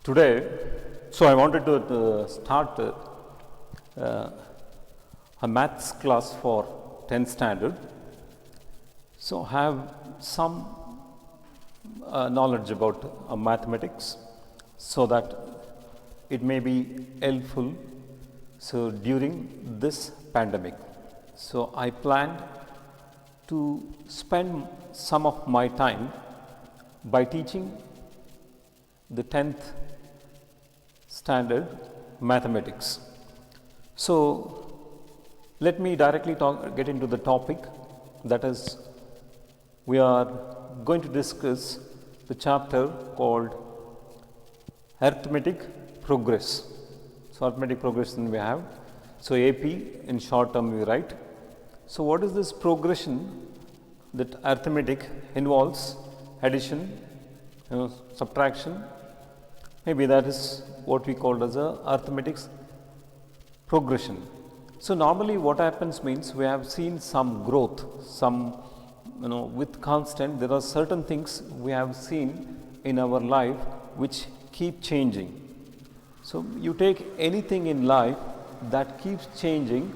Today, so I wanted to start a maths class for 10th standard. So, have some knowledge about mathematics, so that it may be helpful. So, during this pandemic, so I planned to spend some of my time by teaching the 10th standard mathematics. So, let me directly get into the topic, that is, we are going to discuss the chapter called arithmetic progress. So, arithmetic progression we have. So, AP in short term we write. So, what is this progression? That arithmetic involves addition, subtraction. Maybe that is what we call as a arithmetic progression. So, normally what happens means we have seen some growth, some with constant, there are certain things we have seen in our life which keep changing. So, you take anything in life that keeps changing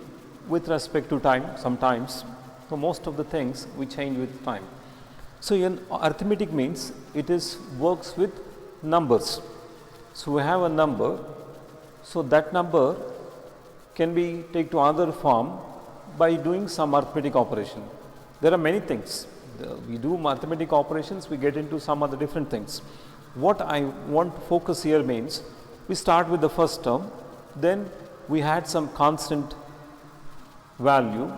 with respect to time sometimes. So, most of the things we change with time. So, in arithmetic means it is works with numbers. So, we have a number. So, that number can be take to another form by doing some arithmetic operation. There are many things. We do mathematic operations, we get into some other different things. What I want to focus here means, we start with the first term, then we had some constant value,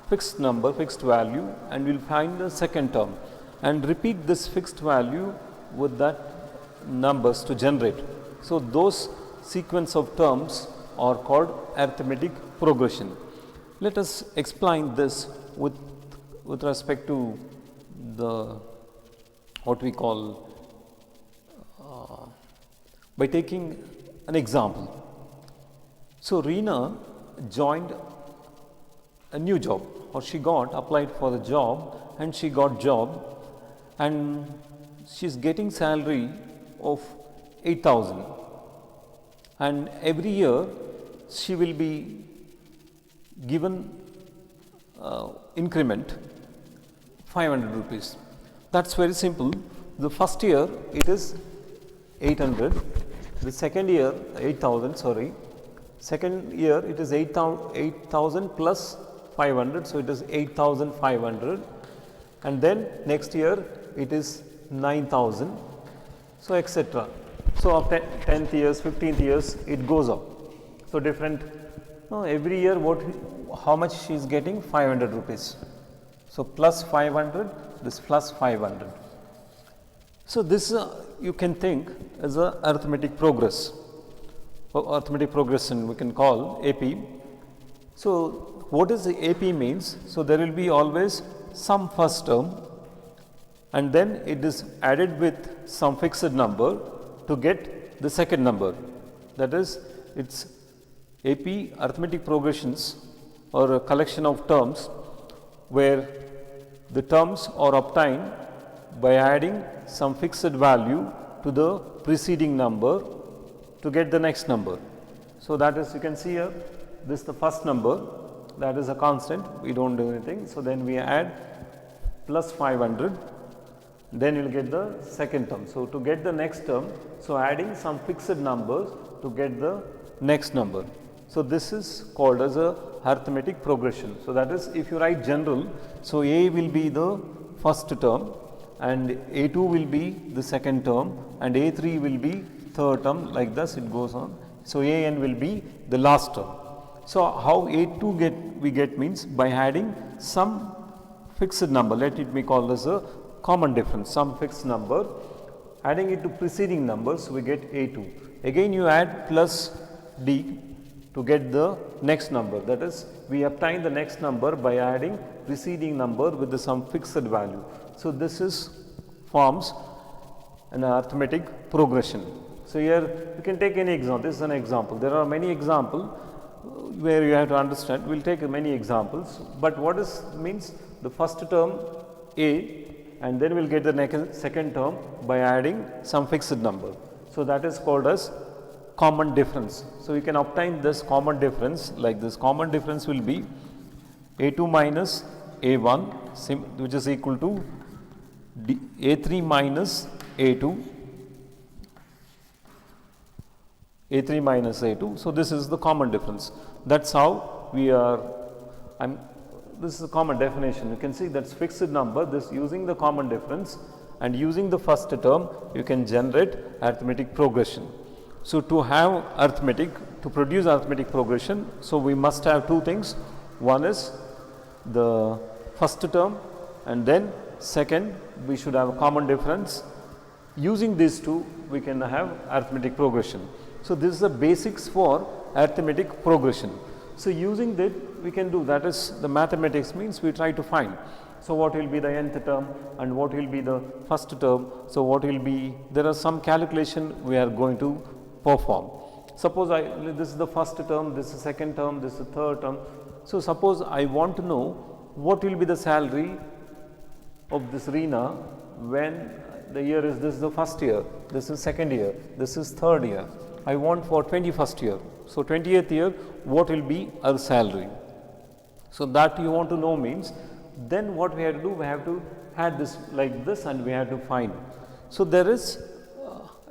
fixed number, fixed value, and we will find the second term and repeat this fixed value with that numbers to generate. So, those sequence of terms are called arithmetic progression. Let us explain this with respect to the what we call by taking an example. So, Reena joined a new job, or she applied for the job and she got job, and she is getting salary of 8,000, and every year she will be given increment 500 rupees. That is very simple. The first year it is 800, the second year 8,000, sorry, second year it is 8,000 plus 500, so it is 8,500, and then next year it is 9,000, so etc. So, after 10th years, 15th years it goes up. So, different every year how much she is getting? 500 rupees. So, plus 500, this plus 500. So, this you can think as a arithmetic progress, or arithmetic progression we can call AP. So, what is the AP means? So, there will be always some first term, and then it is added with some fixed number to get the second number. That is, it's AP arithmetic progressions, or a collection of terms where the terms are obtained by adding some fixed value to the preceding number to get the next number. So, that is, you can see here, this is the first number, that is a constant, we do not do anything. So, then we add plus 500, then you will get the second term. So, to get the next term, so adding some fixed numbers to get the next number. So, this is called as a arithmetic progression. So, that is, if you write general, so A will be the first term, and A2 will be the second term, and A3 will be third term, like this it goes on. So, AN will be the last term. So, how A2 we get means by adding some fixed number, let it be called as a common difference, some fixed number, adding it to preceding numbers, we get A2. Again you add plus D to get the next number, that is, we obtain the next number by adding preceding number with some fixed value. So, this is forms an arithmetic progression. So, here you can take any example, this is an example, there are many examples where you have to understand, we will take many examples, but what is means the first term A, and then we will get the second term by adding some fixed number. So that is called as common difference. So you can obtain this common difference like this. Common difference will be A2 minus A1 which is equal to A3 minus A2, A3 minus A2. So this is the common difference. That's how we are, this is a common definition. You can see that's fixed number, this using the common difference and using the first term you can generate arithmetic progression. So to have arithmetic, to produce arithmetic progression, so we must have two things. One is the first term and then second we should have a common difference. Using these two we can have arithmetic progression. So this is the basics for arithmetic progression. So using that we can do, that is the mathematics means we try to find. So what will be the nth term and what will be the first term. So what will be, there are some calculation we are going to perform. Suppose this is the first term, this is second term, this is the third term. So suppose I want to know what will be the salary of this Reena when the year is, this is the first year, this is second year, this is third year. I want for 21st year. So 20th year what will be her salary. So that you want to know means then what we have to do, we have to add this like this and we have to find. So there is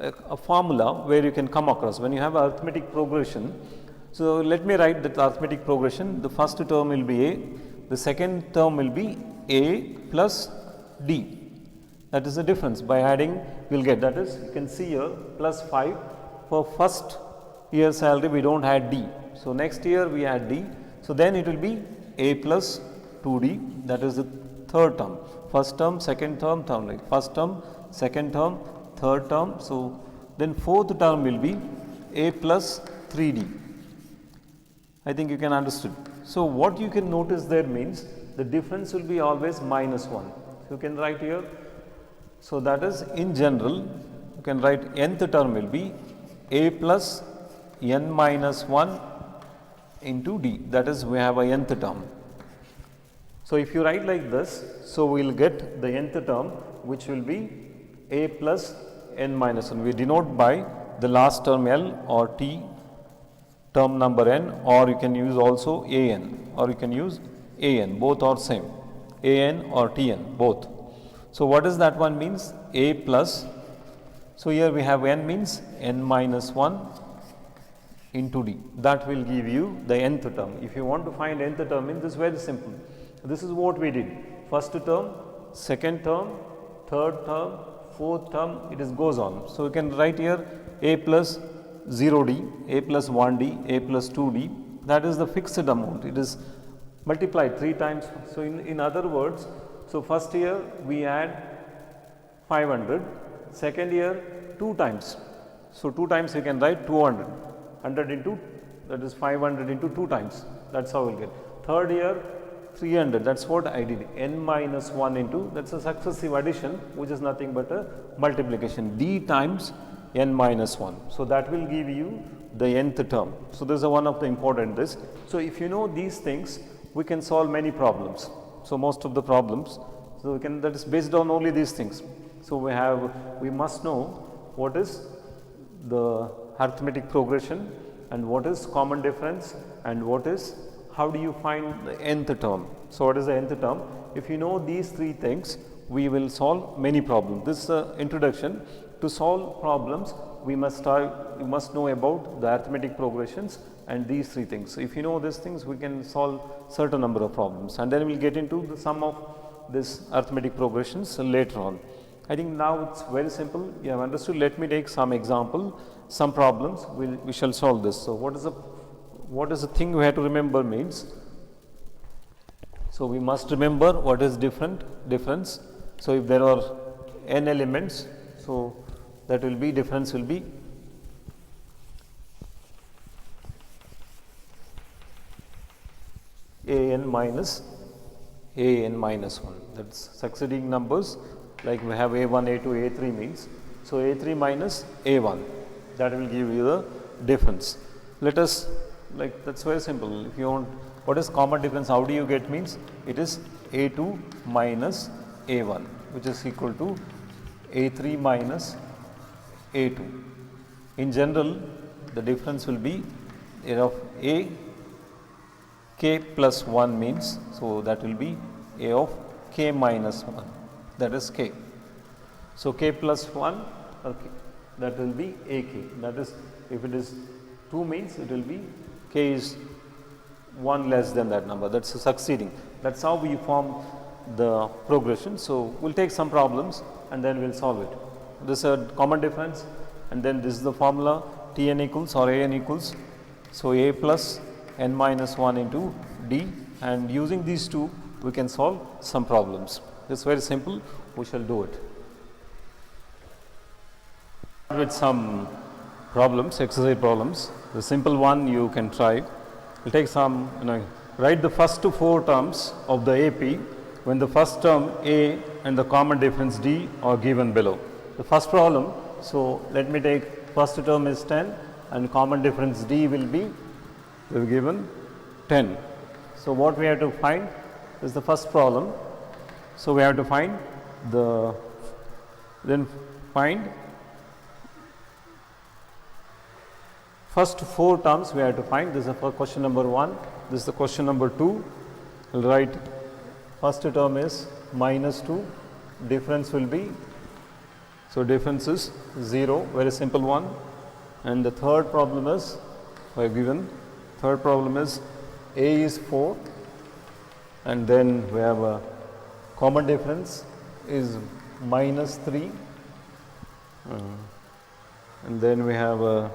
a formula where you can come across when you have arithmetic progression. So let me write that arithmetic progression. The first term will be A, the second term will be A plus D. That is the difference. By adding we will get, that is you can see here plus 5. For first year salary we don't add D. So next year we add D. So then it will be A plus 2D, that is the third term. First term, second term, third term. First term, second term, third term. So then fourth term will be A plus 3D. I think you can understand. So what you can notice there means the difference will be always minus 1. So you can write here. So that is in general you can write nth term will be A plus n minus 1 into D, that is we have a nth term. So if you write like this, so we will get the nth term which will be A plus n minus 1. We denote by the last term L or T, term number n, or you can use also an, or you can use an, both are same, an or tn, both. So what does that one means? A plus, so here we have n means n minus 1 into D, that will give you the nth term. If you want to find nth term means this is very simple. This is what we did, first term, second term, third term, fourth term, it is goes on. So you can write here A plus 0D, A plus 1D, A plus 2D, that is the fixed amount, it is multiplied 3 times. So in other words, so first year we add 500, second year 2 times. So 2 times you can write 200, 100 into, that is 500 into 2 times, that is how we will get. Third year 300, that is what I did, n minus 1 into, that is a successive addition which is nothing but a multiplication, D times n minus 1. So that will give you the nth term. So this is one of the important this. So if you know these things, we can solve many problems. So most of the problems, so we can, that is based on only these things. So we must know what is the arithmetic progression and what is common difference and what is, how do you find the nth term. So what is the nth term? If you know these 3 things, we will solve many problems. This is an introduction. To solve problems, we must know about the arithmetic progressions and these 3 things. So if you know these things, we can solve certain number of problems, and then we will get into the sum of this arithmetic progressions later on. I think now it's very simple. You have understood. Let me take some example, some problems. We shall solve this. So what is the thing we have to remember means? So we must remember what is difference. So if there are n elements, so that will be, difference will be an minus 1, that is succeeding numbers, like we have a1, a2, a3 means. So a3 minus a1, that will give you the difference. Let us, like, that is very simple. If you want, what is common difference, how do you get means? It is a2 minus a1, which is equal to a3 minus a2. In general, the difference will be of a k plus 1 means, so that will be a of k minus 1, that is k. So, k plus 1, okay, that will be a k, that is if it is 2 means it will be k is 1 less than that number, that is succeeding. That is how we form the progression. So, we will take some problems and then we will solve it. This is a common difference, and then this is the formula T n equals or A n equals. So, a plus n minus 1 into d, and using these two we can solve some problems. This is very simple, we shall do it. With some problems, exercise problems. The simple one you can try. We'll take some, write the first 4 terms of the AP when the first term A and the common difference D are given below. The first problem, so let me take first term is 10 and common difference D will be given 10. So, what we have to find is the first problem. So, we have to find find first 4 terms we have to find. This is for question number 1, this is the question number 2. We will write first term is minus 2, difference will be, so difference is 0, very simple one. And the third problem is, we have given, third problem is A is 4 and then we have a common difference is minus 3 and then we have a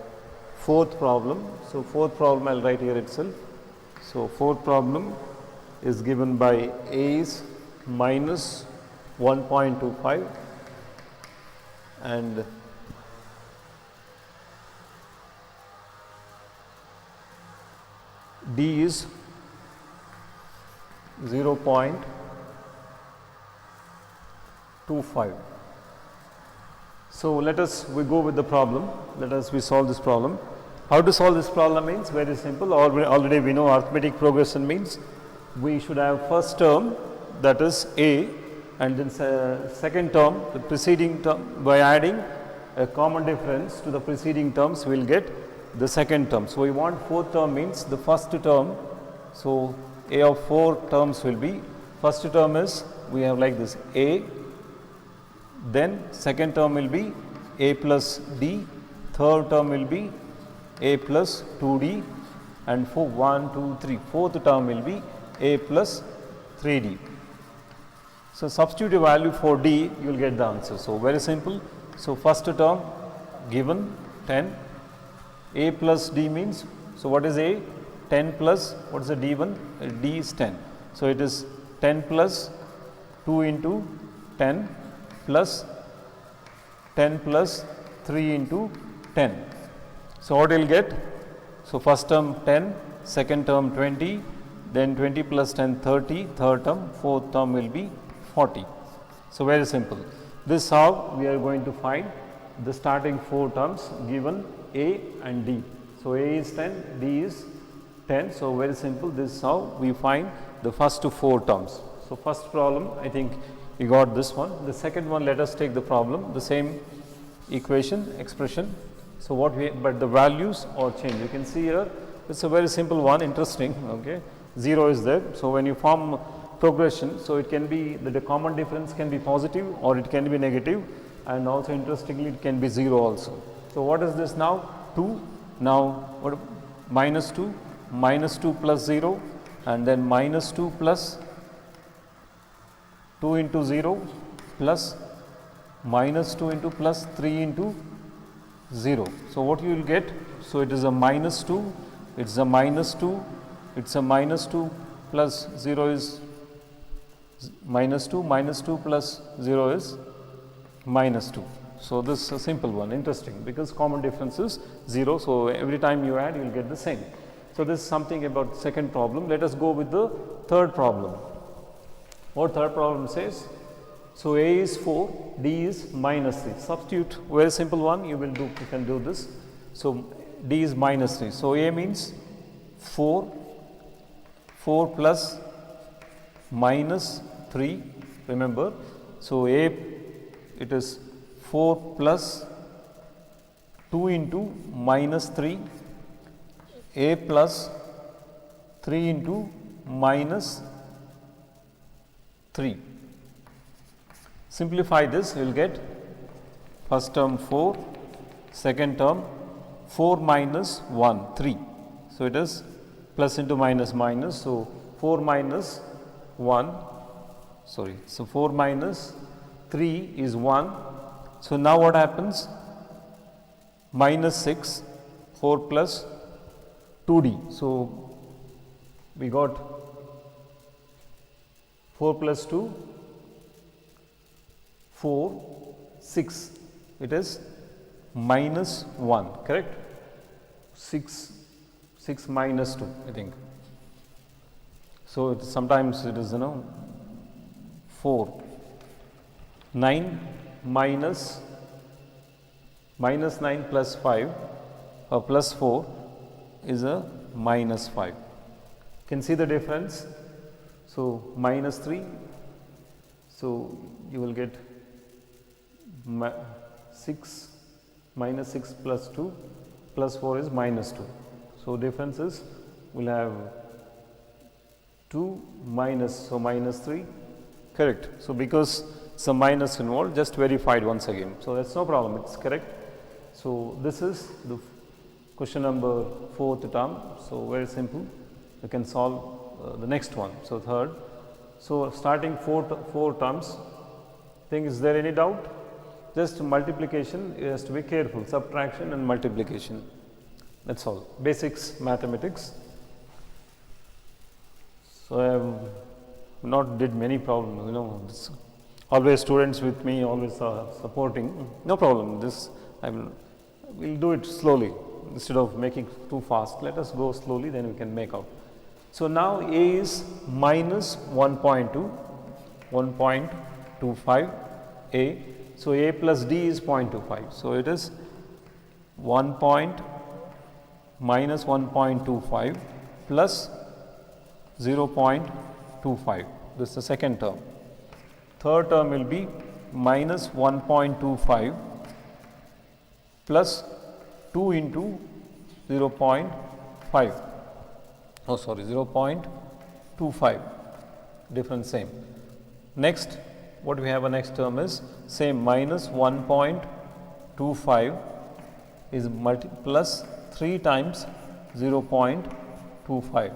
fourth problem. So, fourth problem I will write here itself. So, fourth problem is given by A is minus 1.25 and D is 0.25. So, let us we go with the problem, let us we solve this problem. How to solve this problem means very simple, already we know arithmetic progression means we should have first term, that is A, and then second term, the preceding term, by adding a common difference to the preceding terms we will get the second term. So, we want fourth term means the first term. So, A of 4 terms will be, first term is we have like this A, then second term will be A plus D, third term will be A plus 2D, and for 1, 2, 3, fourth term will be A plus 3D. So, substitute a value for D, you will get the answer. So, very simple. So, first term given 10, A plus D means, so what is A? 10 plus, what is the D1? D is 10. So, it is 10 plus 2 into 10 plus 10 plus 3 into 10. So, what you will get? So, first term 10, second term 20, then 20 plus 10 30, third term, fourth term will be 40. So, very simple. This is how we are going to find the starting 4 terms given A and D. So, A is 10, D is 10. So, very simple, this is how we find the first 4 terms. So, first problem I think you got this one. The second one, let us take the problem, the same equation expression. So, what we, but the values are changed. You can see here it is a very simple one, interesting, okay. 0 is there. So, when you form progression, so it can be the common difference can be positive or it can be negative, and also interestingly it can be 0 also. So, what is this now? 2, now what, minus 2 plus 0, and then minus 2 plus 2 into 0 plus minus 2 into plus 3 into 0. So, what you will get? So, it is a minus 2, it is a minus 2, it is a minus 2 plus 0 is minus 2 plus 0 is minus 2. So, this is a simple one, interesting, because common difference is 0. So, every time you add you will get the same. So, this is something about second problem. Let us go with the third problem. What third problem says? So, A is 4, D is minus 3. Substitute, very simple one, you can do this. So, D is minus 3. So, A means 4 plus minus 3, remember. So, A it is 4 plus 2 into minus 3, a plus 3 into minus 3. Simplify this, you will get first term 4, second term 4 minus 1, 3. So, it is plus into minus minus. So, 4 minus 1, sorry. So, 4 minus 3 is 1. So, now what happens? Minus 6, 4 plus 2d. So, we got 4 plus 2, 4, 6. It is minus 1, correct? 6 minus 2, I think. So, sometimes it is 4. 9 minus 9 plus 5 or plus 4 is a minus 5. Can see the difference? So, minus 3. So, you will get 6 minus 6 plus 2 plus 4 is minus 2. So, difference is we will have 2 minus, so minus 3, correct. So, because some minus involved, just verified once again. So, that is no problem, it is correct. So, this is the question number 4th term. So, very simple, you can solve the next one. So, third. So, starting 4 terms, think is there any doubt? Just multiplication, you have to be careful, subtraction and multiplication, that is all, basics mathematics. So, I have not did many problems, always students with me, always supporting, no problem, this I will do it slowly instead of making too fast, let us go slowly, then we can make out. So, now A is minus 1.2, 1.25 A. So, A plus D is 0.25. So, it is minus 1.25 plus 0.25. This is the second term. Third term will be minus 1.25 plus 2 into 0.5. Oh, sorry, 0.25, difference same. Next, what we have a next term is same, minus 1.25 is plus 3 times 0.25.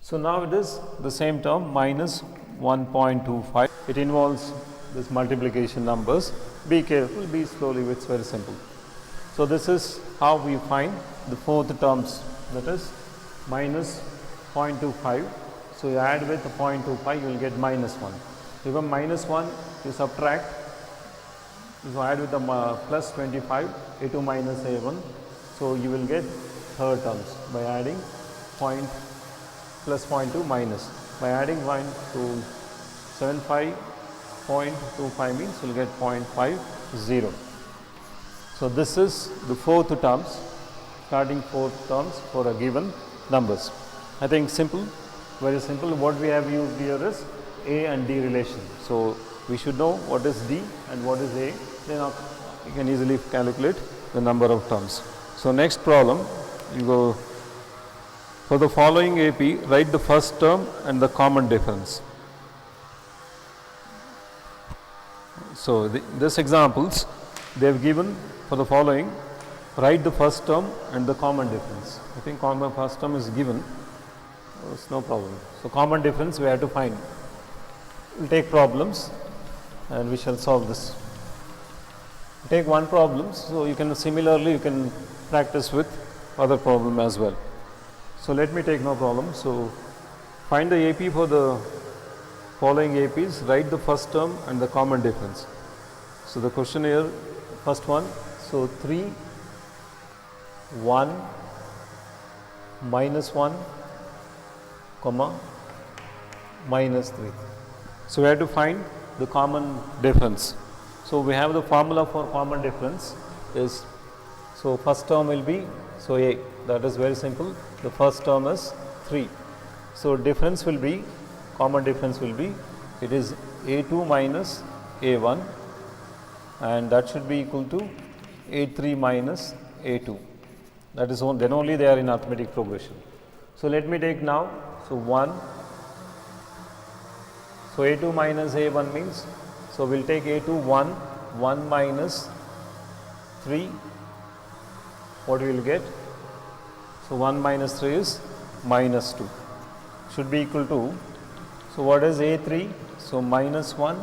So, now it is the same term minus 1.25, it involves this multiplication numbers, be careful, be slowly, it is very simple. So, this is how we find the 4th terms, that is minus 0.25. So, you add with 0.25, you will get minus 1. If a minus 1, you subtract, so add with the plus 25, A2 minus A1. So, you will get third terms by adding plus 0.2 minus. By adding 1.75.25 means you will get 0.50. So, this is the 4th terms, starting 4th terms for a given numbers. I think simple, very simple. What we have used here is A and D relation. So, we should know what is D and what is A, then you can easily calculate the number of terms. So, next problem, you go for the following AP, write the first term and the common difference. So, this examples they have given for the following, write the first term and the common difference. I think common first term is given, it's no problem. So, common difference we have to find. We will take problems and we shall solve this. Take one problem, so you can similarly you can practice with other problem as well. So, let me take no problem. So, find the AP for the following APs, write the first term and the common difference. So, the question here, first one, so 3, 1, minus 1, comma, minus 3. So, we have to find the common difference. So, we have the formula for common difference is, so first term will be, so A, that is very simple, the first term is 3. So, difference will be, common difference will be, it is A2 minus A1 and that should be equal to A3 minus A2. That is then only they are in arithmetic progression. So let me take now, so 1. So A2 minus A1 means, so we'll take A2 1 minus 3, what we will get? So 1 minus 3 is minus 2, should be equal to, so what is A3? So minus 1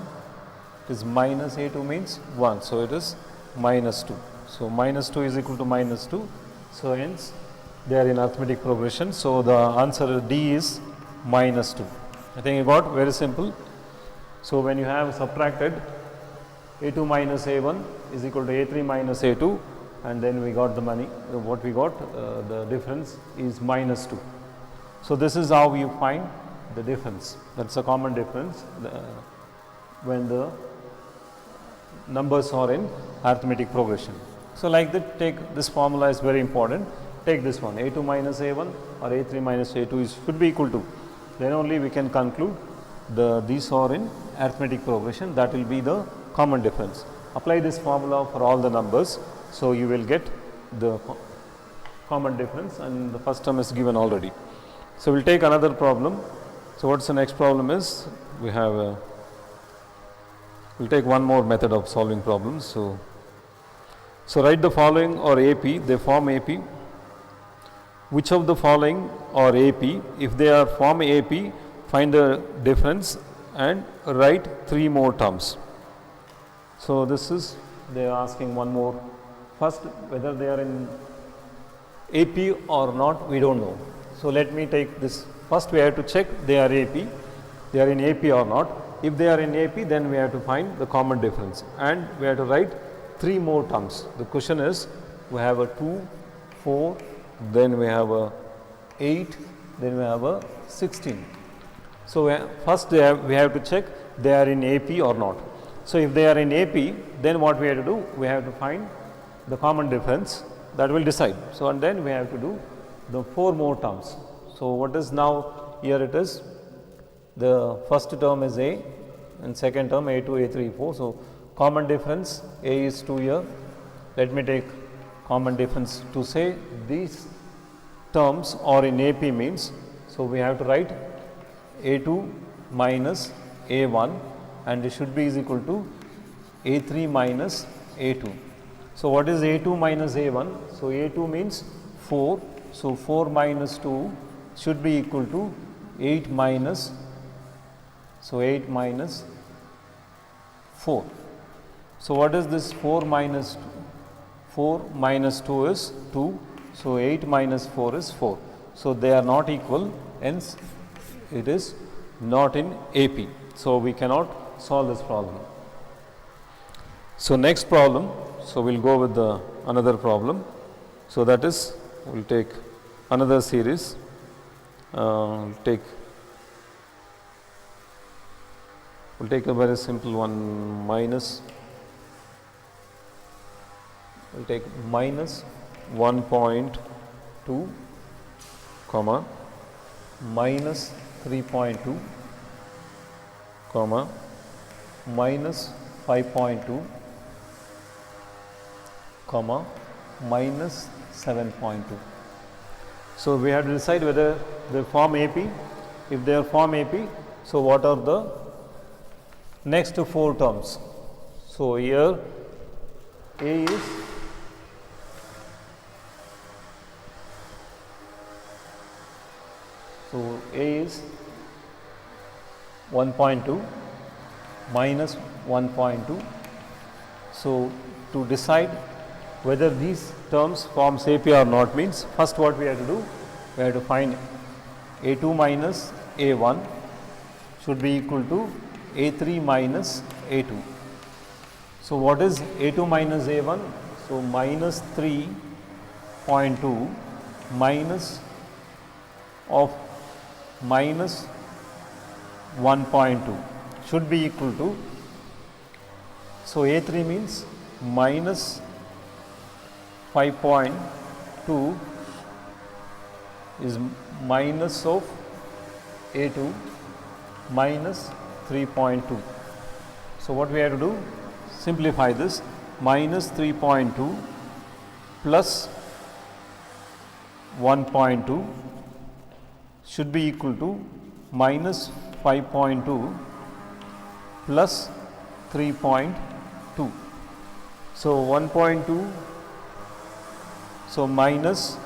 is minus A2 means 1, so it is minus 2. So minus 2 is equal to minus 2, so hence they are in arithmetic progression. So the answer D is minus 2. I think you got, very simple. So when you have subtracted A2 minus A1 is equal to A3 minus A2, and then we got the money, what we got, the difference is minus 2. So this is how you find the difference. That's a common difference when the numbers are in arithmetic progression. So like that, take this formula is very important. Take this one, A2 minus A1 or A3 minus A2 should be equal to. Then only we can conclude these are in arithmetic progression. That will be the common difference. Apply this formula for all the numbers. So you will get the common difference, and the first term is given already. So we'll take another problem. So what's the next problem is, we have we'll take one more method of solving problems. So write the following or AP, they form AP. Which of the following are AP? If they are form AP, find the difference and write 3 more terms. So this is, they are asking one more. First, whether they are in AP or not, we don't know. So let me take this. First we have to check they are AP, they are in AP or not. If they are in AP, then we have to find the common difference, and we have to write 3 more terms. The question is, we have a 2, 4, then we have a 8, then we have a 16. So first we have to check they are in AP or not. So if they are in AP, then what we have to do? We have to find the common difference, that will decide. So and then we have to do the 4 more terms. So what is now, here it is, the first term is A and second term A2, A3, 4. So common difference, A is 2 here. Let me take common difference to say these terms are in AP means, so we have to write A2 minus A1, and it should be is equal to A3 minus A2. So what is A2 minus A1? So A2 means 4, so 4 minus 2 should be equal to 8 minus, so 8 minus 4. So what is this 4 minus 2? 4 minus 2 is 2, so 8 minus 4 is 4. So they are not equal, hence it is not in AP. So we cannot solve this problem. So next problem, so we'll go with the another problem. So that is, we'll take another series. We'll take a very simple one, minus. We'll take minus 1.2, comma, minus 3.2, comma, minus 5.2, comma, minus 7.2. So we have to decide whether they form AP. If they are form AP, so what are the next 4 terms? So here A is A is 1.2 minus 1.2. So to decide whether these terms forms AP or not means, first what we have to do, we have to find A2 minus A1 should be equal to A3 minus A2. So what is A2 minus A1? So minus 3.2 minus of minus 1.2 should be equal to, so A3 means minus 5.2 is minus of A2 minus 3.2. So what we have to do? Simplify this. Minus 3.2 plus 1.2 should be equal to minus 5.2 plus 3.2. So 1.2, so minus,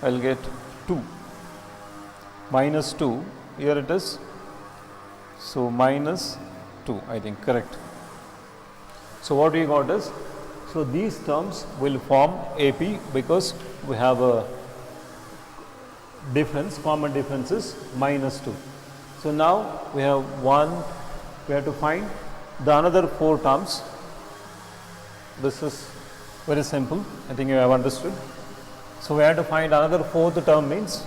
I will get 2, minus 2, here it is, so minus 2, I think, correct. So what we got is, so these terms will form AP because we have a difference, common difference is minus 2. So now we have we have to find the another 4 terms. This is very simple, I think you have understood. So we have to find another 4th term, means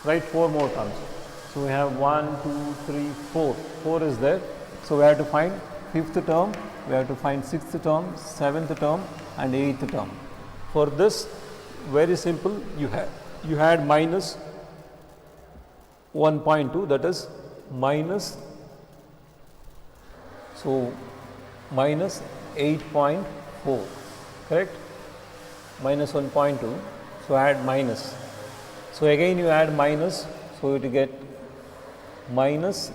write 4 more terms. So we have 1, 2, 3, 4, 4 is there. So we have to find 5th term, we have to find 6th term, 7th term and 8th term. For this, very simple, you had minus 1.2, that is minus, so minus 8.4, correct, minus 1.2, so add minus. So again you add minus, so you get minus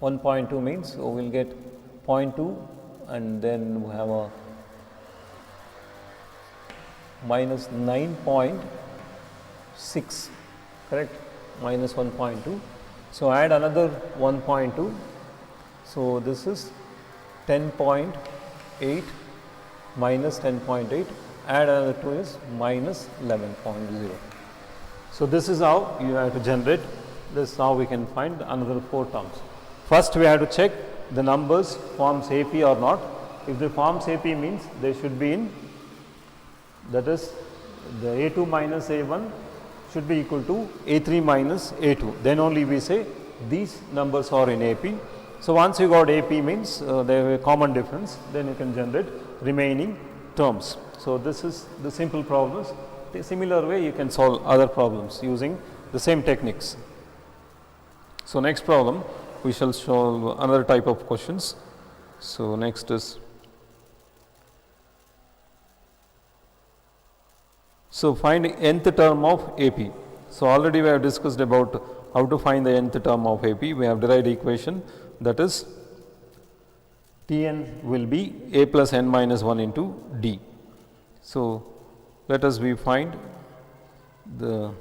1.2 means, so we will get 0.2 and then we have a minus 9.6, correct, minus 1.2. So add another 1.2, so this is 10.8 minus 10.8, add another 2 is minus 11.0. So this is how you have to generate, this is how we can find another 4 terms. First we have to check the numbers forms AP or not. If they forms AP means they should be in, that is the A2 minus A1 should be equal to A3 minus A2, then only we say these numbers are in AP. So once you got AP means they have a common difference, then you can generate remaining terms. So this is the simple problems. In a similar way you can solve other problems using the same techniques. So next problem we shall solve another type of questions. So next is, so find nth term of AP. So already we have discussed about how to find the nth term of AP. We have derived equation, that is Tn will be A plus n minus 1 into D. So let us we find the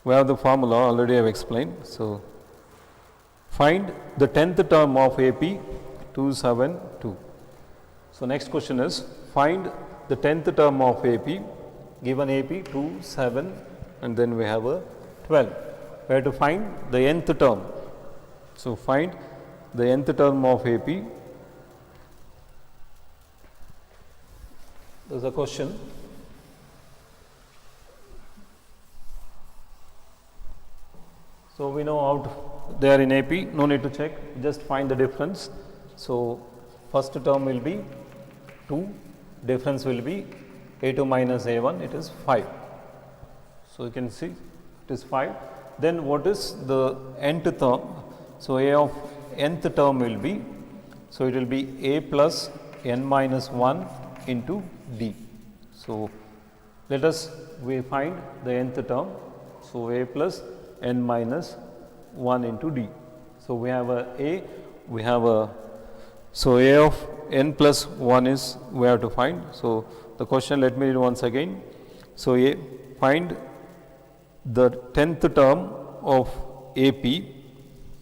we have the formula already I have explained. So find the 10th term of AP 272. So next question is find the 10th term of AP, given AP 2, 7 and then we have a 12. We have to find the nth term. So find the nth term of AP. There is a question. So we know how they are in AP, no need to check, just find the difference. So first term will be 2, difference will be A2 minus A1, it is 5. So you can see it is 5. Then what is the nth term? So A of nth term will be, so it will be A plus n minus 1 into D. So let us we find the nth term. So A plus n minus 1 into D. So we have a we have a, so A of n plus 1 is we have to find. So the question, let me read once again. So A, find the 10th term of AP.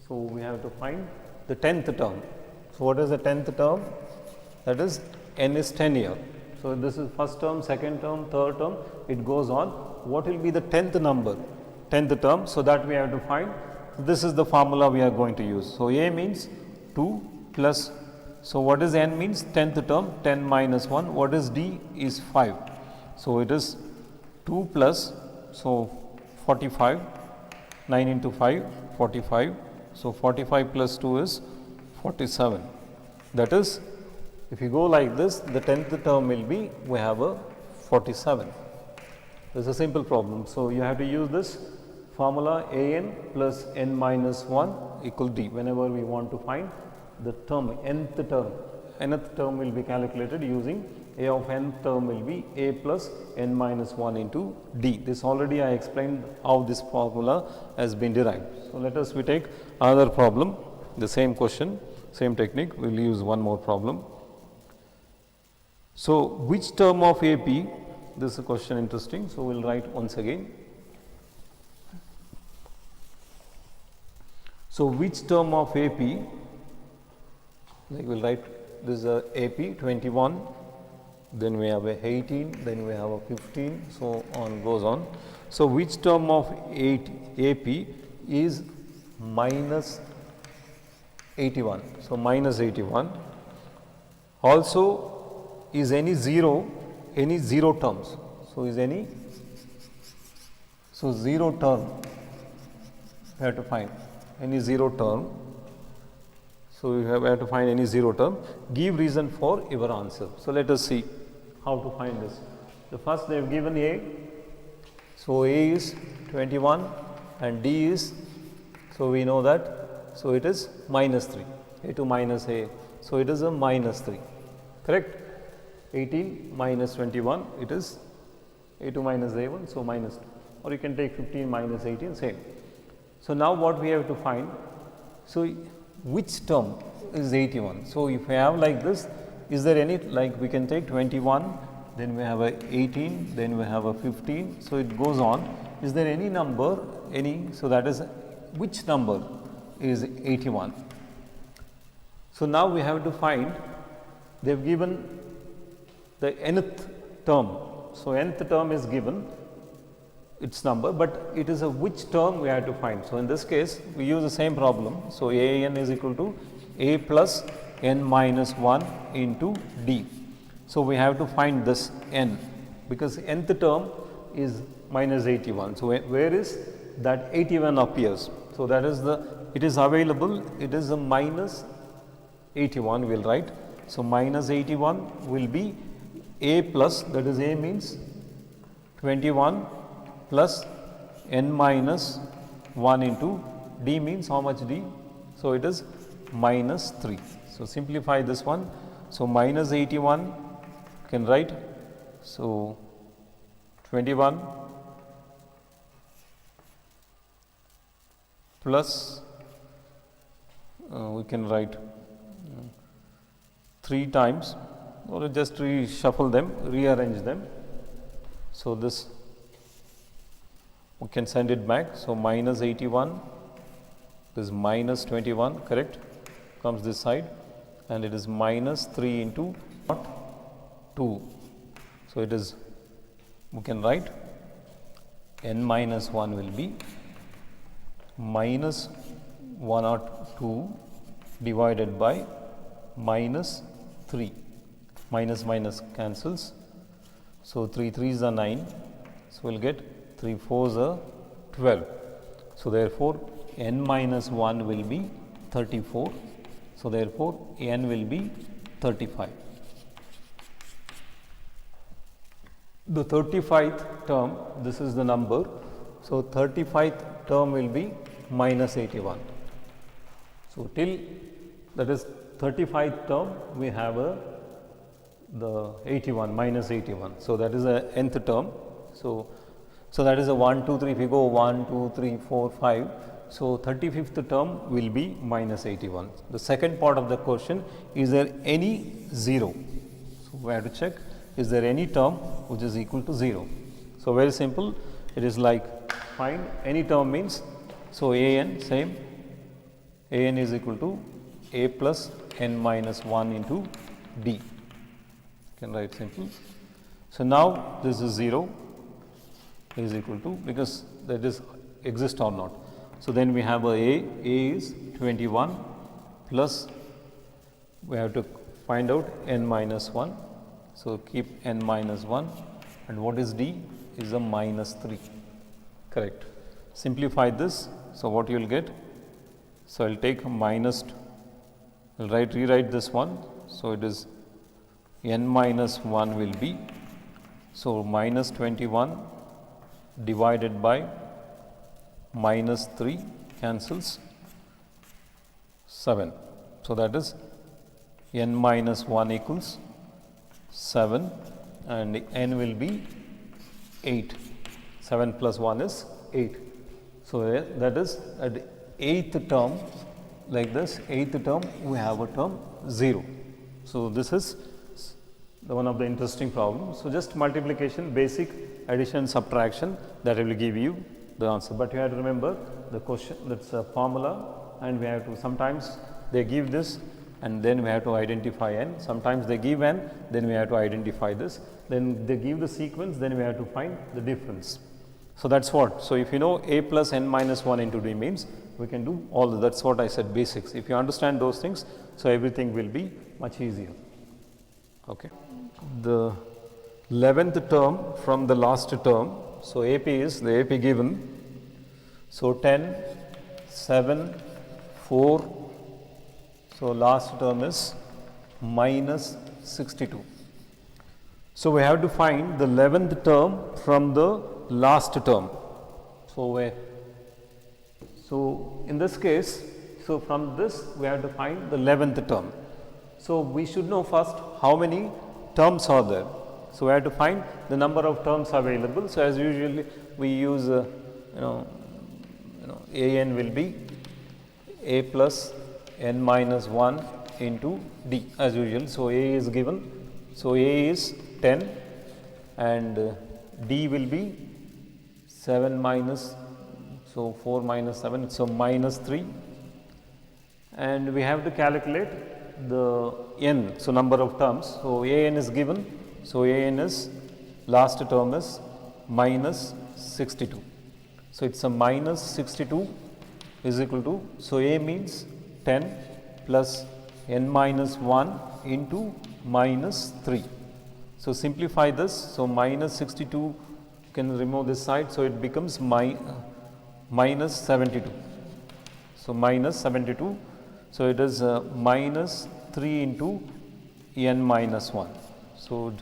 So we have to find the 10th term. So what is the 10th term? That is n is 10 here. So this is first term, second term, third term, it goes on. What will be the 10th number? 10th term, so that we have to find. This is the formula we are going to use. So A means 2 plus, so what is n means 10th term, 10 minus 1, what is D is 5. So it is 2 plus, so 45, 9 into 5, 45. So 45 plus 2 is 47. That is, if you go like this, the 10th term will be, we have a 47. This is a simple problem. So you have to use this formula, an plus n minus 1 equal D. Whenever we want to find the term, nth term will be calculated using a of nth term will be a plus n minus 1 into D. This already I explained how this formula has been derived. So, let us we take another problem, the same question, same technique, we will use one more problem. So, which term of AP, this is a question interesting, so we will write once again. So, which term of AP, like we will write this is a AP 21, then we have a 18, then we have a 15, so on goes on. So, which term of AP is minus 81? So, minus 81. Also, is any zero terms? So, is any, so zero term we have to find any zero term. So, you have to find any zero term, give reason for your answer. So, let us see how to find this. The first they have given A, so A is 21 and D is, so we know that, so it is minus 3, A to minus A, so it is a minus 3, correct. 18 minus 21, it is A2 minus A1, so minus 2, or you can take 15 minus 18, same. So, now what we have to find, so which term is 81? So, if we have like this, is there any, like we can take 21, then we have a 18, then we have a 15, so it goes on. Is there any number, any, so that is which number is 81? So, now we have to find, they have given the nth term. So, nth term is given its number, but it is a which term we have to find. So, in this case we use the same problem. So, A n is equal to A plus n minus 1 into D. So, we have to find this n because nth term is minus 81. So, where is that 81 appears? So, that is the, it is available, it is a minus 81 we will write. So, minus 81 will be A plus, that is A means 21 plus n minus 1 into D means how much D? So, it is minus 3. So, simplify this one. So, minus 81 can write, so 21 plus we can write 3 times or just reshuffle them, rearrange them. So, this we can send it back. So, minus 81, this minus 21, correct, comes this side and it is minus 3 into 2. So, it is, we can write n minus 1 will be minus 102 divided by minus 3, minus minus cancels. So, 3 3s are 9, so we will get 3 4s are 12. So, therefore, n minus 1 will be 34. So, therefore, n will be 35. The 35th term, this is the number. So, 35th term will be minus 81. So, till that is 35th term we have the 81 minus 81. So, that is a nth term. So, that is a 1 2 3 if we go 1 2 3 4 5. So, 35th term will be minus 81. The second part of the question, is there any 0? So, we have to check, is there any term which is equal to 0? So, very simple, it is like find any term means, so a n same, a n is equal to a plus n minus 1 into d, you can write simple. So, now this is 0 is equal to, because that is exist or not. So, then we have a is 21 plus we have to find out n minus 1. So, keep n minus 1 and what is d is a minus 3, correct. Simplify this. So, what you will get? So, I will take minus, I will rewrite this one. So, it is n minus 1 will be, so minus 21 divided by minus 3 cancels. 7. So that is n minus 1 equals 7 and n will be 8. 7 plus 1 is 8. So that is at 8th term, like this 8th term we have a term 0. So this is one of the interesting problems. So just multiplication, basic addition, subtraction, that will give you the answer. But you have to remember the question, that's a formula, and we have to, sometimes they give this and then we have to identify n, sometimes they give n, then we have to identify this, then they give the sequence, then we have to find the difference. So that's what. So if you know a plus n minus 1 into d means, we can do all that. That's what I said, basics. If you understand those things, so everything will be much easier. Okay. The 11th term from the last term. So AP is the AP given. So 10, 7, 4. So last term is minus 62. So we have to find the 11th term from the last term. So in this case, so from this we have to find the 11th term. So we should know first how many terms are there. So we have to find the number of terms available. So as usually we use an will be a plus n minus 1 into d as usual. So a is given. So a is 10 and d will be 7 minus, so 4 minus 7, so minus 3, and we have to calculate the n, so number of terms. So an is given, so an is last term is minus 62. So it's a minus 62 is equal to, so a means 10 plus n minus 1 into minus 3. So simplify this, so minus 62 can remove this side, so it becomes minus 72. So minus 72. So it is minus 3 into n minus 1. So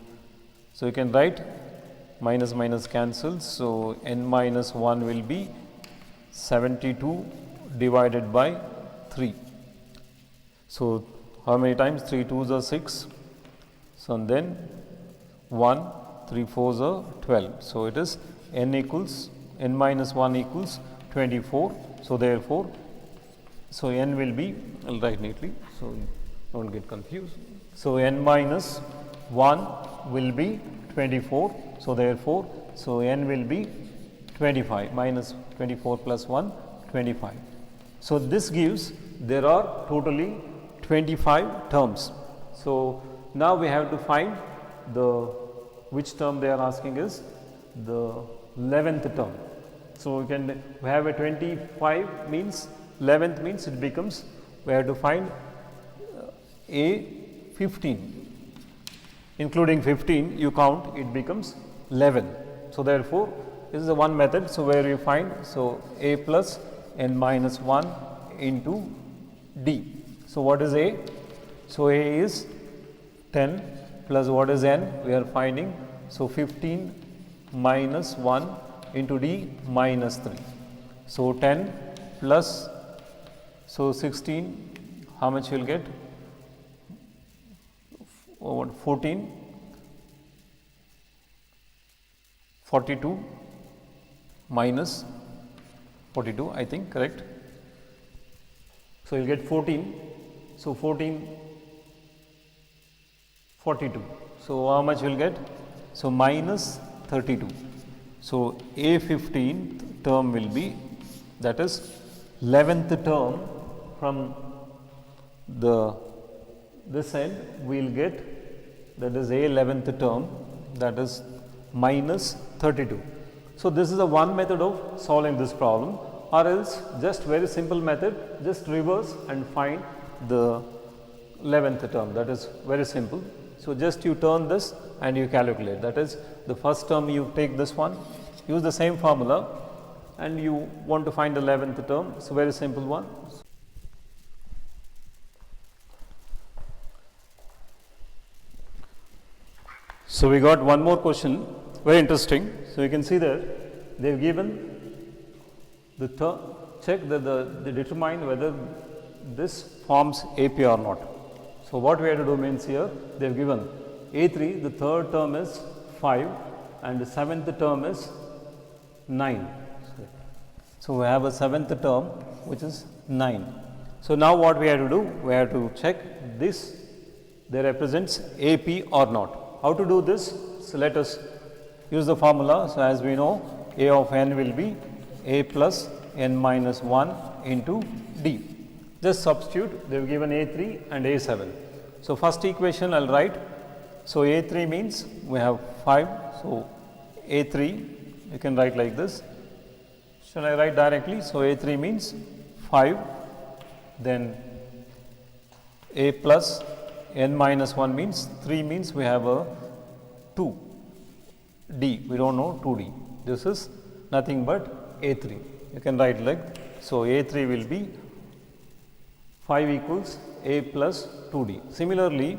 you can write minus minus cancels. So n minus 1 will be 72 divided by 3. So how many times? 3 2s are 6. So and then 1, 3 4s are 12. So it is n minus 1 equals 24. So therefore, so n will be, I'll write neatly, so don't get confused. So n minus 1 will be 24. So therefore, so n will be 25, minus 24 plus 1, 25. So this gives, there are totally 25 terms. So now we have to find which term they are asking is the 11th term. So we have a 25 means 11th means it becomes, we have to find a 15, including 15 you count, it becomes 11. So therefore, this is the one method. So where you find, so a plus n minus 1 into d. So what is a? So a is 10 plus what is n? We are finding, so 15 minus 1 into d minus 3. So 10 plus, so 16, how much you will get? 14, 42 minus 42, I think, correct? So you will get 14. So 14, 42. So how much you will get? So minus 32. So a 15th term will be, that is 11th term from this end we will get, that is a 11th term, that is minus 32. So this is the one method of solving this problem, or else just very simple method, just reverse and find the 11th term, that is very simple. So just you turn this and you calculate, that is the first term you take this one, use the same formula and you want to find the 11th term. So very simple one. So we got one more question, very interesting. So you can see that they have given the term, check that they determine whether this forms AP or not. So what we have to do means here they have given A3, the third term is 5 and the seventh term is 9. So we have a seventh term which is 9. So now what we have to do? We have to check this, they represents AP or not. How to do this? So let us use the formula. So as we know, A of n will be A plus n minus 1 into D. Just substitute, they have given A3 and A7. So first equation I will write. So A3 means we have 5. So A3 you can write like this. Shall I write directly? So A3 means 5, then A plus n minus 1 means 3 means we have a 2, D, we do not know 2D. This is nothing but A3. You can write like, so A3 will be 5 equals A plus 2D. Similarly,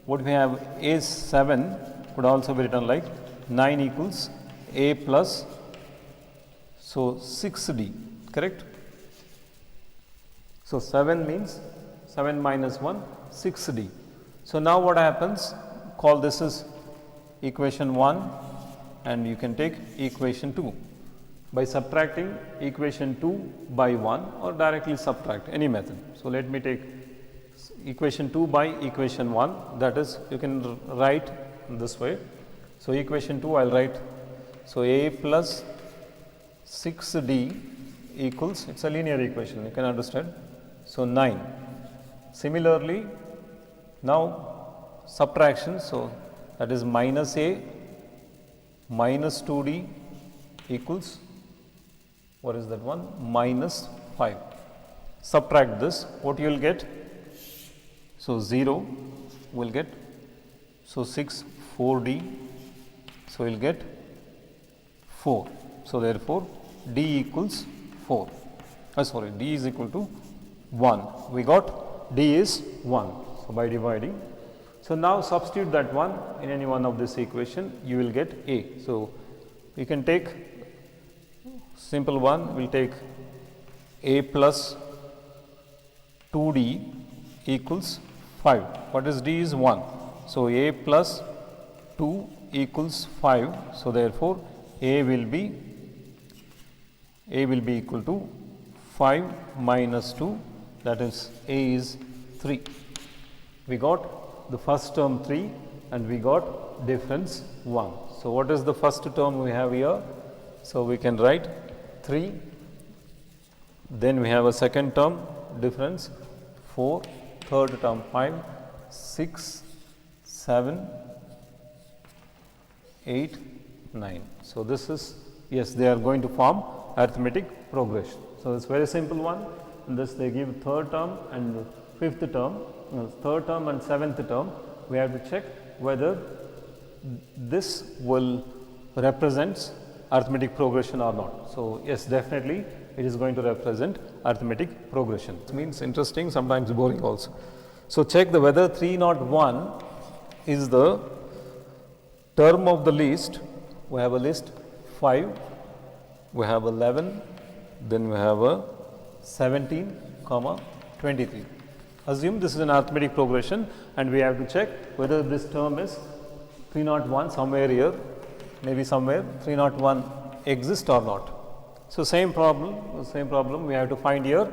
what we have A7 could also be written like 9 equals A plus, so 6D, correct? So 7 means 7 minus 1, 6D. So now what happens? Call this is equation 1 and you can take equation 2 by subtracting equation 2 by 1 or directly subtract, any method. So let me take equation 2 by equation 1, that is you can write this way. So equation 2 I will write, so A plus 6D equals, it is a linear equation, you can understand. So 9. Similarly, now subtraction, so that is minus A minus 2D equals, what is that one? Minus 5. Subtract this, what you will get? So 0 will get, so 6 4D, so you will get 4. So therefore D equals 4, sorry, D is equal to 1. We got D is 1. So by dividing, so now substitute that one in any one of this equation, you will get A. So you can take simple one, we will take A plus 2D equals 5. What is D is 1. So A plus 2 equals 5. So therefore A will be equal to 5 minus 2, that is A is 3. We got the first term 3 and we got difference 1. So what is the first term we have here? So we can write 3, then we have a second term difference 4, third term 5, 6, 7, 8, 9. So this is, yes, they are going to form arithmetic progression. So it's very simple one. And this they give third term and fifth term, third term and seventh term. We have to check whether this will represent arithmetic progression or not. So yes, definitely it is going to represent arithmetic progression. It means interesting, sometimes boring also. So check the whether 301 is the term of the list. We have a list 5, we have 11, then we have a 17, 23. Assume this is an arithmetic progression and we have to check whether this term is 301 somewhere here, maybe somewhere 301 exists or not. So same problem we have to find here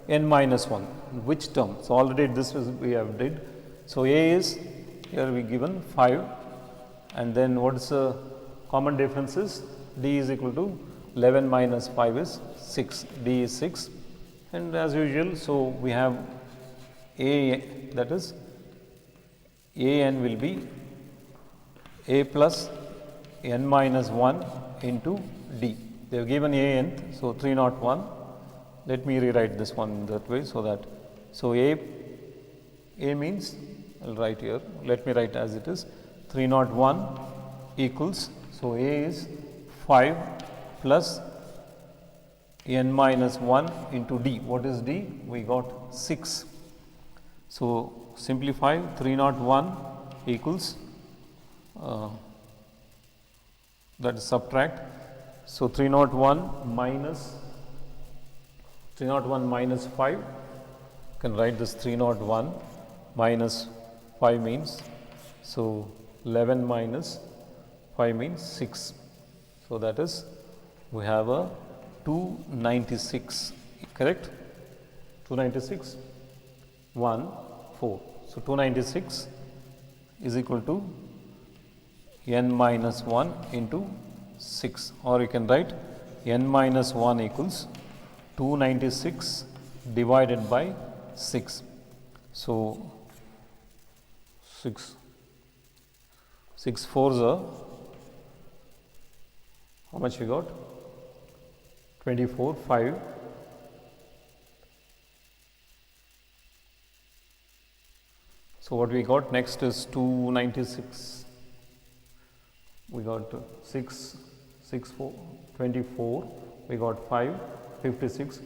n minus 1, which term. So already this is we have did. So A is here we given 5 and then what is the common differences? D is equal to 11 minus 5 is 6, D is 6 and as usual, so we have A, that is A n will be A plus n minus 1 into D. They have given A nth, so 301. Let me rewrite this one that way so that, so A means, I will write here, let me write as it is, 301 equals, so A is 5 plus n minus 1 into D. What is D? We got 6. So simplify 301 equals, that is subtract. So 301 minus 5 You can write this 301 minus 5 means, so 11 minus 5 means 6. So that is, we have a 296, correct? 296, 1, 4. So 296 is equal to n minus 1 into 6, or you can write n minus 1 equals 296 divided by 6. So 6 fours are, how much we got? 24, 5. So what we got next is 296. We got 6, 4, 24. We got 5, 56.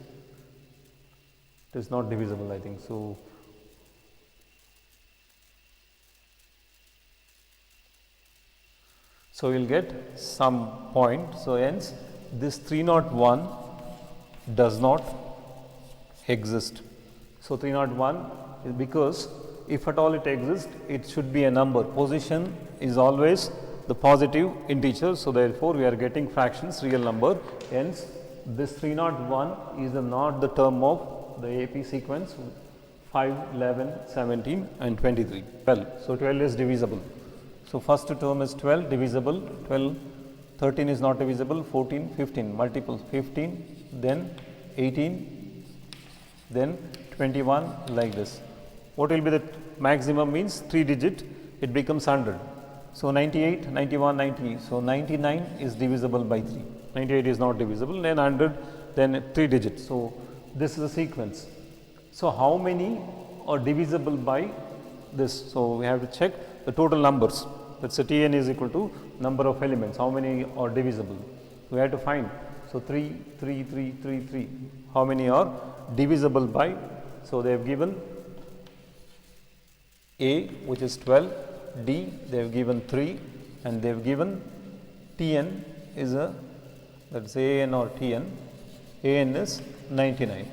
It is not divisible, I think. So we will get some point. So hence this 301 does not exist. So 301 is because if at all it exists, it should be a number. Position is always the positive integer. So therefore we are getting fractions, real number. Hence this 301 is not the term of the AP sequence 5, 11, 17 and 23. 12. So 12 is divisible. So first term is 12 divisible, 12, 13 is not divisible, 14, 15, multiple 15, then 18, then 21, like this. What will be the maximum means 3 digit, it becomes 100. So 98, 91, 90, so 99 is divisible by 3, 98 is not divisible, then 100, then 3 digits. So this is a sequence. So how many are divisible by this? So we have to check the total numbers. Let's say Tn is equal to number of elements, how many are divisible? We have to find. So 3, 3, 3, 3, 3. How many are divisible by? So they have given A, which is 12, D they have given 3, and they have given Tn is a, let's say An or Tn, An is 99.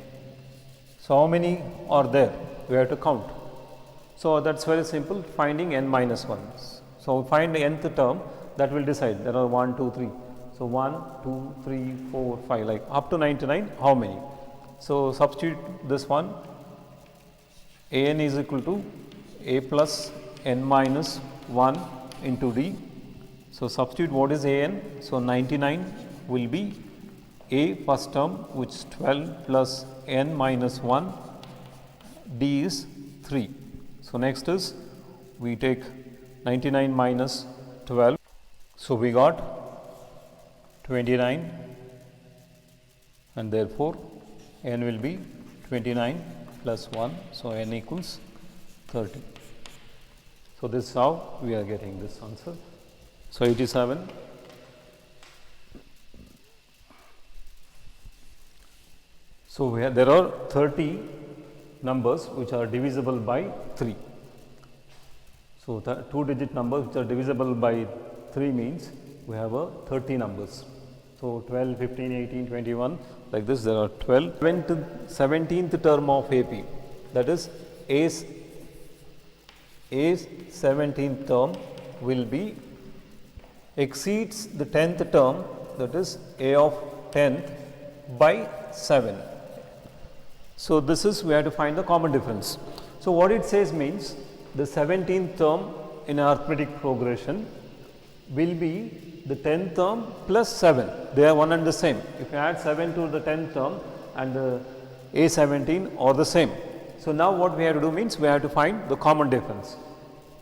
So how many are there? We have to count. So that's very simple, finding n minus 1. So find the nth term, that will decide. There are 1, 2, 3. So 1, 2, 3, 4, 5, like up to 99, how many? So substitute this one. An is equal to A plus n minus 1 into D. So substitute what is An? So 99 will be A first term, which is 12 plus n minus 1, D is 3. So next is we take 99 minus 12. So we got 29, and therefore n will be 29 plus 1. So n equals 30. So this is how we are getting this answer. So 87. So there are 30 numbers which are divisible by 3. So the 2-digit numbers which are divisible by 3 means we have 30 numbers. So 12, 15, 18, 21, like this there are 12. 17th term of AP, that is A's 17th term will be exceeds the 10th term, that is A of 10th by 7. So this is we have to find the common difference. So what it says means the 17th term in arithmetic progression will be the 10th term plus 7. They are one and the same. If you add 7 to the 10th term and the A17 are the same. So now what we have to do means we have to find the common difference.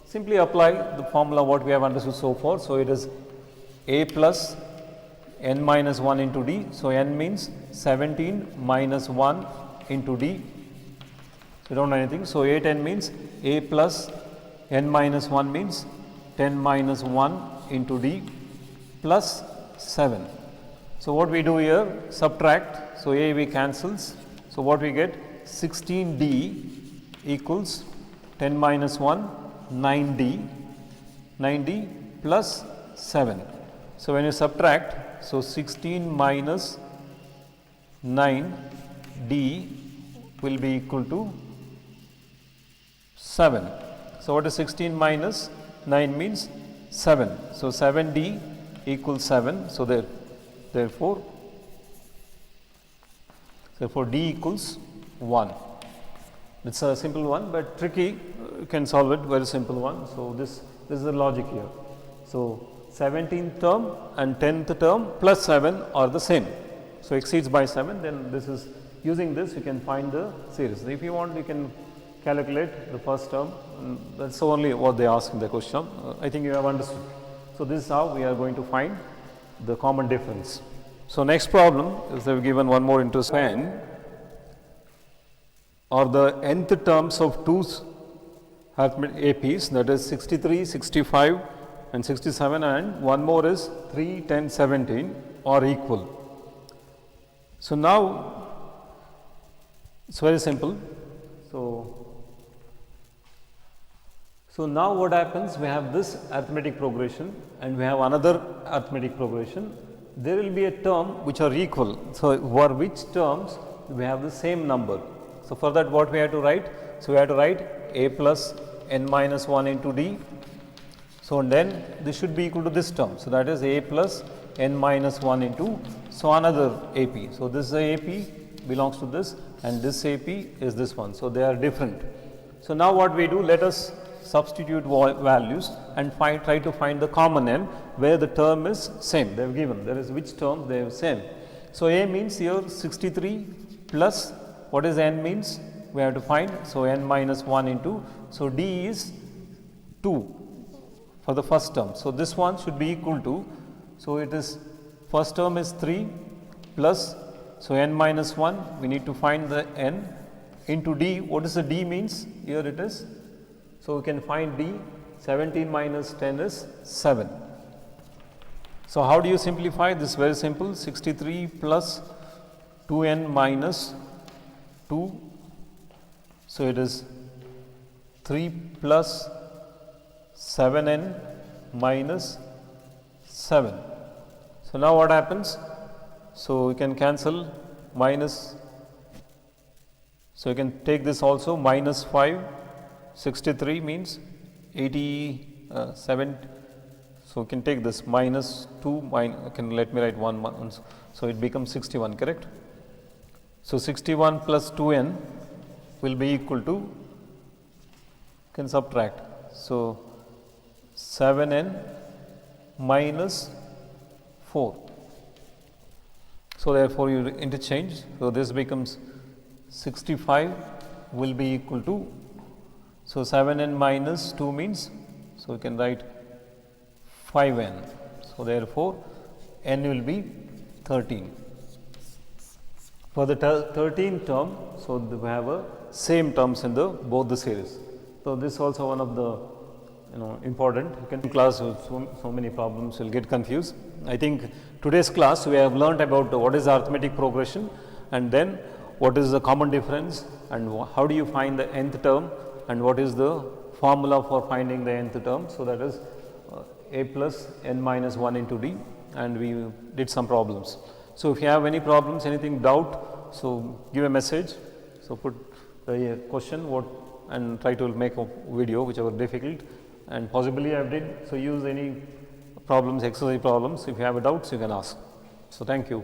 Simply apply the formula what we have understood so far. So it is A plus n minus 1 into D. So n means 17 minus 1 into D. So don't know anything. So A10 means A plus n minus 1 means 10 minus 1 into D plus 7. So what we do here, subtract. So A we cancels. So what we get, 16D equals 10 minus 1, 9D, 9D plus 7. So when you subtract, so 16 minus 9D will be equal to 7. So, what is 16 minus 9 means 7. So, 7D equals 7. So, therefore D equals 1. It's a simple one, but tricky. You can solve it, very simple one. So, this is the logic here. So, 17th term and 10th term plus 7 are the same. So, exceeds by 7, then this is using this you can find the series. If you want, you can calculate the first term. That's only what they ask in the question. I think you have understood. So, this is how we are going to find the common difference. So, next problem is they have given one more interesting n or the nth terms of two APs, that is 63, 65 and 67, and one more is 3, 10, 17 are equal. So, now it's very simple. So, now what happens, we have this arithmetic progression and we have another arithmetic progression. There will be a term which are equal. So, for which terms we have the same number. So, for that what we have to write? So, we have to write a plus n minus 1 into d. So, then this should be equal to this term. So, that is a plus n minus 1 into, so another AP. So, this AP belongs to this and this AP is this one. So, they are different. So, now what we do, let us substitute values and try to find the common n where the term is same. They have given, there is which term they have same. So, A means here 63 plus what is n means, we have to find. So, n minus 1 into, so d is 2 for the first term. So, this one should be equal to, so it is first term is 3 plus, so n minus 1 we need to find the n into d. What is the d means? Here it is. So, we can find d, 17 minus 10 is 7. So, how do you simplify this? Very simple, 63 plus 2n minus 2. So, it is 3 plus 7n minus 7. So, now what happens? So, we can cancel minus, so you can take this also minus 5, 63 means 87. So, you can take this minus 2, let me write 1, so it becomes 61, correct? So, 61 plus 2n will be equal to, you can subtract. So, 7n minus 4. So, therefore, you interchange. So, this becomes 65 will be equal to, so 7n minus 2 means, so you can write 5n. So, therefore, n will be 13. For the 13th term, so we have a same terms in the both the series. So, this is also one of the important. You can class so many problems will get confused. I think today's class we have learnt about what is arithmetic progression and then what is the common difference and how do you find the nth term and what is the formula for finding the nth term. So, that is a plus n minus 1 into d, and we did some problems. So, if you have any problems, anything doubt, so give a message. So, put the question what and try to make a video whichever difficult, and possibly I did. So, use any problems, exercise problems. If you have doubts, you can ask. So, thank you.